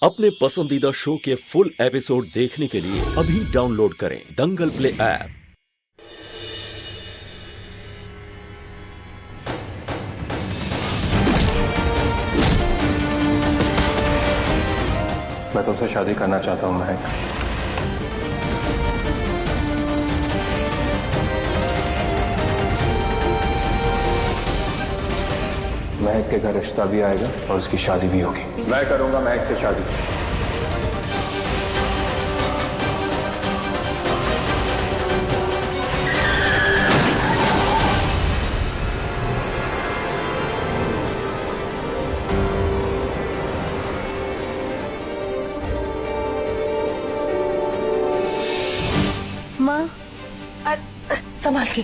अपने पसंदीदा शो के फुल एपिसोड देखने के लिए अभी डाउनलोड करें दंगल प्ले ऐप। मैं तुमसे शादी करना चाहता हूं महक। महक के घर रिश्ता भी आएगा और उसकी शादी भी होगी। मैं करूंगा महक से शादी। माँ संभाल के,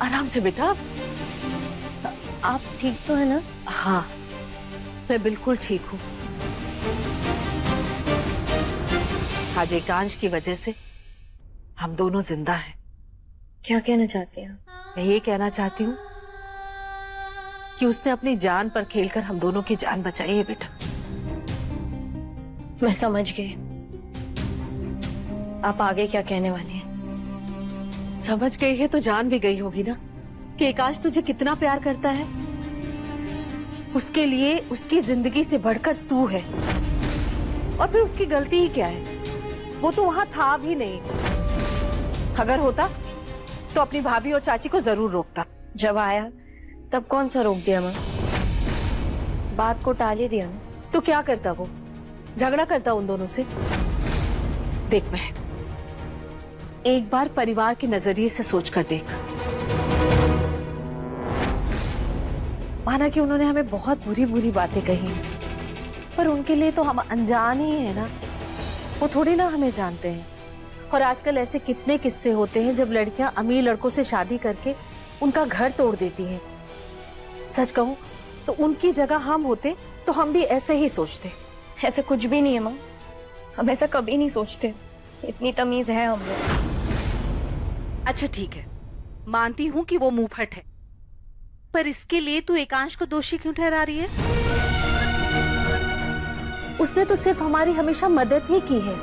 आराम से बेटा। आप ठीक तो है ना? हाँ, मैं बिल्कुल ठीक हूँ। आज एकांश की वजह से हम दोनों जिंदा हैं। क्या कहना चाहती हैं? मैं ये कहना चाहती हूँ कि उसने अपनी जान पर खेलकर हम दोनों की जान बचाई है बेटा। मैं समझ गई। आप आगे क्या कहने वाली हैं? समझ गई है तो जान भी गई होगी ना कि एकांश तुझे कितना प्यार करता है। उसके लिए उसकी जिंदगी से बढ़कर तू है। और फिर उसकी गलती ही क्या है? वो तो वहां था भी नहीं। अगर होता तो अपनी भाभी और चाची को जरूर रोकता। जब आया तब कौन सा रोक दिया? मैं बात को टाल ही दिया ना। तो क्या करता? वो झगड़ा करता उन दोनों से। देख मैं एक बार परिवार के नजरिए से सोच कर देख। माना कि उन्होंने हमें बहुत बुरी बुरी बातें कही, पर उनके लिए तो हम अनजान ही है ना। वो थोड़ी ना हमें जानते हैं। और आजकल ऐसे कितने किस्से होते हैं जब लड़कियां अमीर लड़कों से शादी करके उनका घर तोड़ देती हैं। सच कहूं तो उनकी जगह हम होते तो हम भी ऐसे ही सोचते। ऐसा कुछ भी नहीं है माँ, हम ऐसा कभी नहीं सोचते। इतनी तमीज है हम लोग। अच्छा ठीक है, मानती हूँ कि वो मुंहफट है, पर इसके लिए तू एकांश को दोषी क्यों ठहरा रही है? उसने तो सिर्फ हमारी हमेशा मदद ही की है।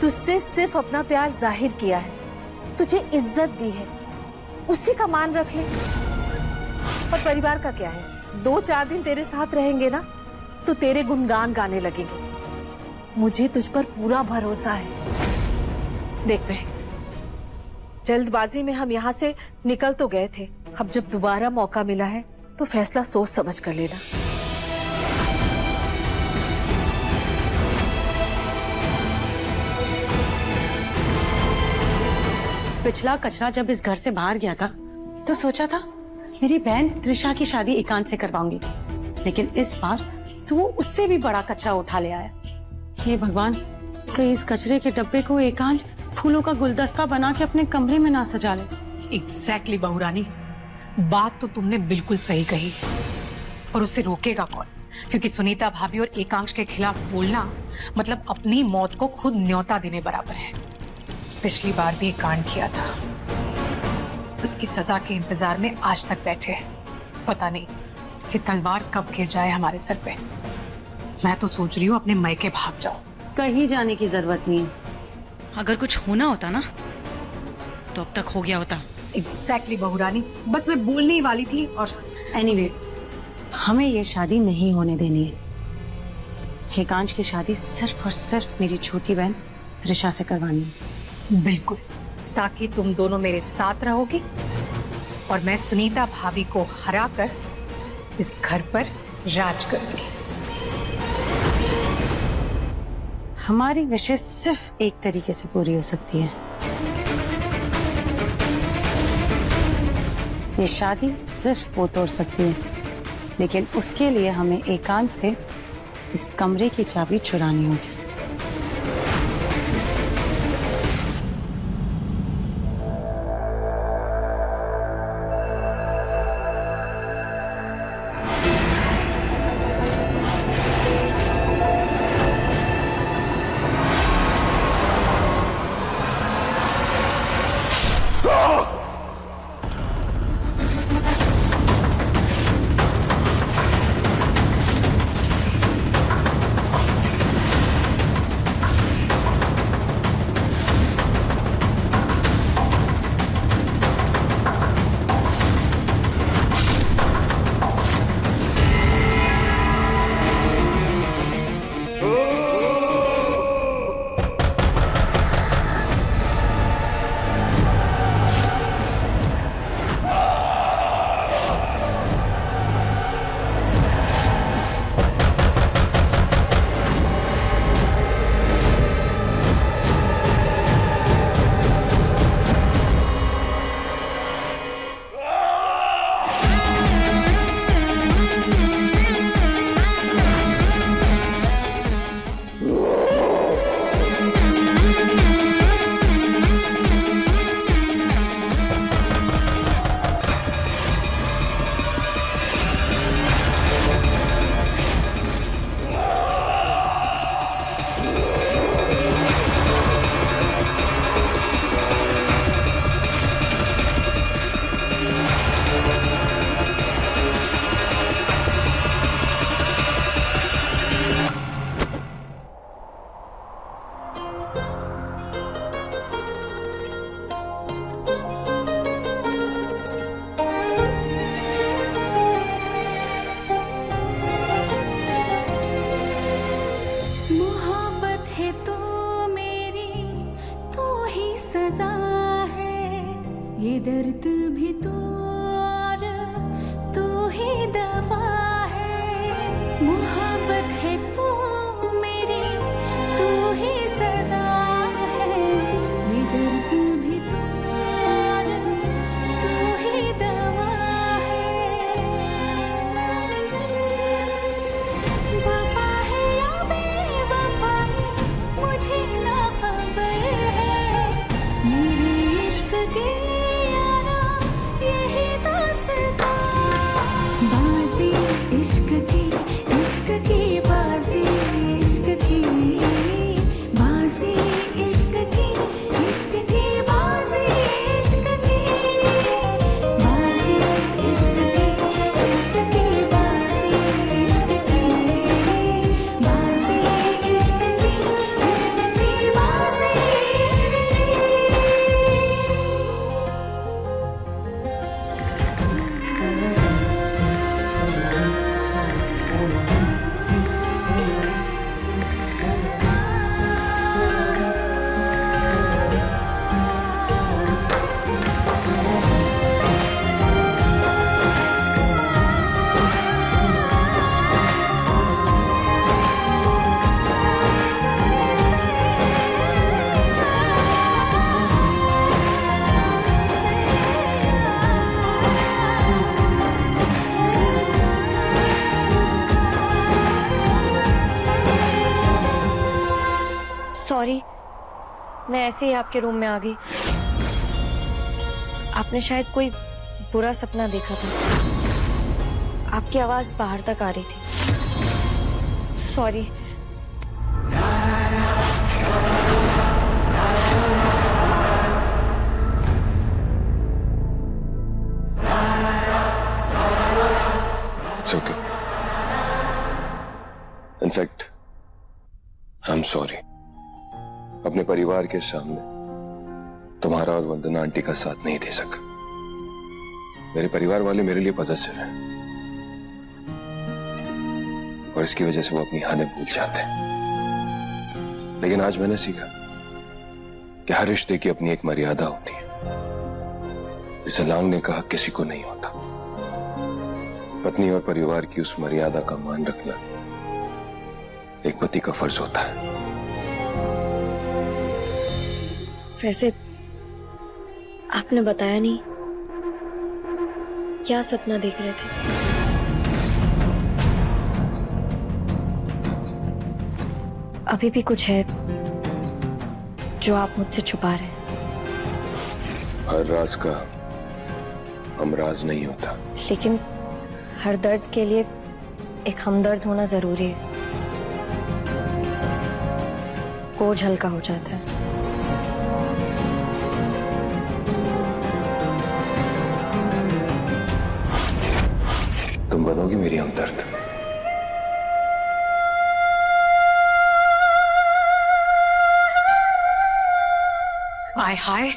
तुझसे सिर्फ अपना प्यार जाहिर किया है, तुझे इज्जत दी है, उसी का मान रख ले। और परिवार का क्या है? 2-4 दिन तेरे साथ रहेंगे ना तो तेरे गुणगान गाने लगेंगे। मुझे तुझ पर पूरा भरोसा है। देखते हैं, जल्दबाजी में हम यहाँ से निकल तो गए थे। अब जब दोबारा मौका मिला है तो फैसला सोच समझ कर लेना। पिछला कचरा जब इस घर से बाहर गया था तो सोचा था मेरी बहन त्रिशा की शादी एकांत से करवाऊंगी, लेकिन इस बार तो वो उससे भी बड़ा कचरा उठा ले आया। हे भगवान, कहीं इस कचरे के डब्बे को एकांश फूलों का गुलदस्ता बना के अपने कमरे में ना सजा ले। एग्जैक्टली बहू रानी, बात तो तुमने बिल्कुल सही कही। और उससे रोकेगा कौन? क्योंकि सुनीता भाभी और एकांश के खिलाफ बोलना मतलब अपनी मौत को खुद न्योता देने बराबर है। पिछली बार भी एक कांड किया था, उसकी सजा के इंतजार में आज तक बैठे हैं। पता नहीं कि तलवार कब गिर जाए हमारे सर पे। मैं तो सोच रही हूँ अपने मायके भाग जाऊं। कहीं जाने की जरूरत नहीं है। अगर कुछ होना होता ना तो अब तक हो गया होता। एग्जैक्टली बहू रानी, बस मैं बोलने ही वाली थी। और एनीवेज, हमें ये शादी नहीं होने देनी है। एकांश की शादी सिर्फ और सिर्फ मेरी छोटी बहन त्रिशा से करवानी है। बिल्कुल, ताकि तुम दोनों मेरे साथ रहोगी और मैं सुनीता भाभी को हराकर इस घर पर राज करूंगी। हमारी विशेष सिर्फ एक तरीके से पूरी हो सकती है। ये शादी सिर्फ वो तोड़ सकती है, लेकिन उसके लिए हमें एकांत से इस कमरे की चाबी चुरानी होगी। तू मेरी, तू ही सजा है, ये दर्द भी तू और तू ही दवा है। मोहब्बत है तू मेरी, तू ही सजा है, ये दर्द भी तू और तू ही दवा है। वफा है या बेवफाई मुझे ना खबर है, मेरे इश्क की यारा यही दास्तां। बाजी इश्क की बाजी, इश्क की बाजी, इश्क की बाजी, इश्क की बाजी, इश्क की बाजी, इश्क की बाजी, इश्क की बाजी, सॉरी, मैं ऐसे ही आपके रूम में आ गई। आपने शायद कोई बुरा सपना देखा था। आपकी आवाज बाहर तक आ रही थी। Sorry. It's okay. In fact, I'm sorry. अपने परिवार के सामने तुम्हारा और वंदना आंटी का साथ नहीं दे सका। मेरे परिवार वाले मेरे लिए पॉजिटिव हैं और इसकी वजह से वो अपनी हादें भूल जाते हैं। लेकिन आज मैंने सीखा कि हर रिश्ते की अपनी एक मर्यादा होती है, जिसे लांघने का हक किसी को नहीं होता। पत्नी और परिवार की उस मर्यादा का मान रखना एक पति का फर्ज होता है। वैसे आपने बताया नहीं, क्या सपना देख रहे थे? अभी भी कुछ है जो आप मुझसे छुपा रहे हैं? हर राज का हमराज नहीं होता। लेकिन हर दर्द के लिए एक हमदर्द होना जरूरी है। बोझ हल्का हो जाता है। तुम बनोगी मेरी हमदर्द। हाय हाय,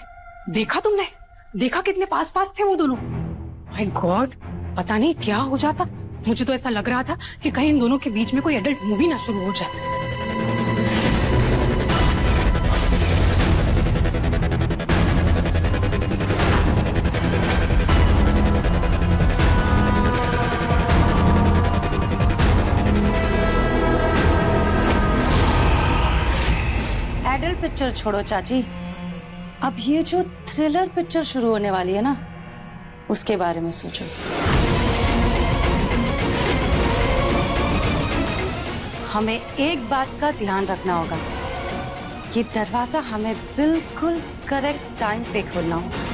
देखा तुमने? देखा कितने पास पास थे वो दोनों। माय गॉड, पता नहीं क्या हो जाता। मुझे तो ऐसा लग रहा था कि कहीं इन दोनों के बीच में कोई एडल्ट मूवी ना शुरू हो जाए। एडल्ट पिक्चर छोड़ो चाची, अब ये जो थ्रिलर पिक्चर शुरू होने वाली है ना, उसके बारे में सोचो। हमें एक बात का ध्यान रखना होगा, ये दरवाजा हमें बिल्कुल करेक्ट टाइम पे खोलना होगा।